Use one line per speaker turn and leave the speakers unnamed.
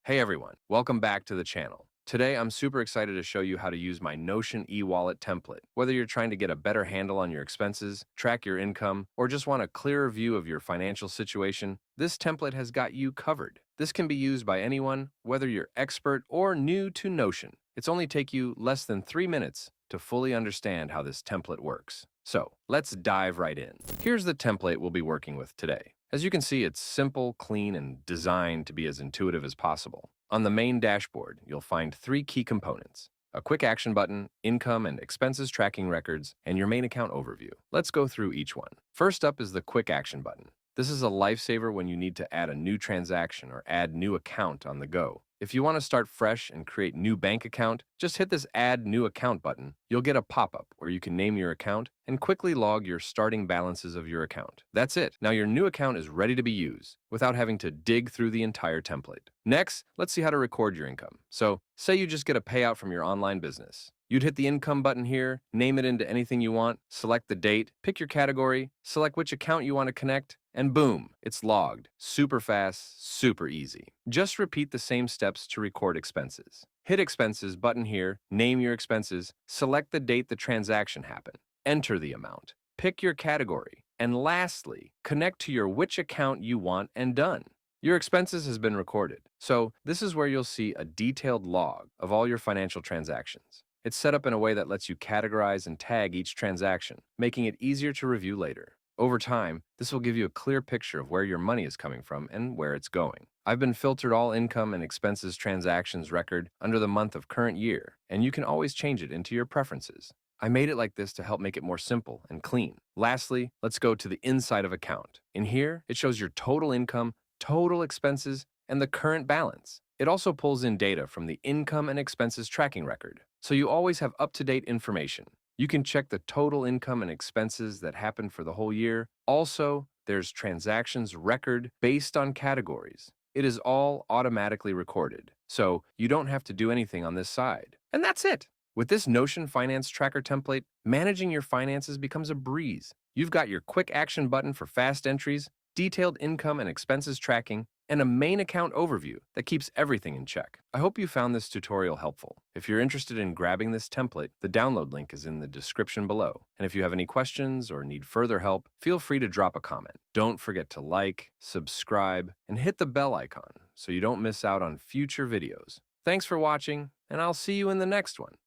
Hey everyone, welcome back to the channel. Today I'm super excited to show you how to use my Notion e-wallet template. Whether you're trying to get a better handle on your expenses, track your income, or just want a clearer view of your financial situation, this template has got you covered. This can be used by anyone, whether you're expert or new to Notion. It's only take you less than 3 minutes to fully understand how this template works. So let's dive right in. Here's the template we'll be working with today. As you can see, it's simple, clean, and designed to be as intuitive as possible. On the main dashboard, you'll find three key components: a quick action button, income and expenses tracking records, and your main account overview. Let's go through each one. First up is the quick action button. This is a lifesaver when you need to add a new transaction or add new account on the go. If you want to start fresh and create new bank account, just hit this Add New Account button. You'll get a pop-up where you can name your account and quickly log your starting balances of your account. That's it. Now your new account is ready to be used without having to dig through the entire template. Next, let's see how to record your income. So, say you just get a payout from your online business. You'd hit the income button here, name it into anything you want, select the date, pick your category, select which account you want to connect, and boom, it's logged. Super fast, super easy. Just repeat the same steps to record expenses. Hit Expenses button here, name your expenses, select the date the transaction happened, enter the amount, pick your category, and lastly, connect to your which account you want and done. Your expenses has been recorded. So this is where you'll see a detailed log of all your financial transactions. It's set up in a way that lets you categorize and tag each transaction, making it easier to review later. Over time, this will give you a clear picture of where your money is coming from and where it's going. I've been filtered all income and expenses transactions record under the month of current year, and you can always change it into your preferences. I made it like this to help make it more simple and clean. Lastly, let's go to the inside of account. In here, it shows your total income, total expenses, and the current balance. It also pulls in data from the income and expenses tracking record, so you always have up-to-date information. You can check the total income and expenses that happened for the whole year. Also, there's transactions record based on categories. It is all automatically recorded, so you don't have to do anything on this side. And that's it. With this Notion Finance Tracker template, managing your finances becomes a breeze. You've got your quick action button for fast entries, detailed income and expenses tracking, and a main account overview that keeps everything in check. I hope you found this tutorial helpful. If you're interested in grabbing this template, the download link is in the description below. And if you have any questions or need further help, feel free to drop a comment. Don't forget to like, subscribe, and hit the bell icon so you don't miss out on future videos. Thanks for watching, and I'll see you in the next one.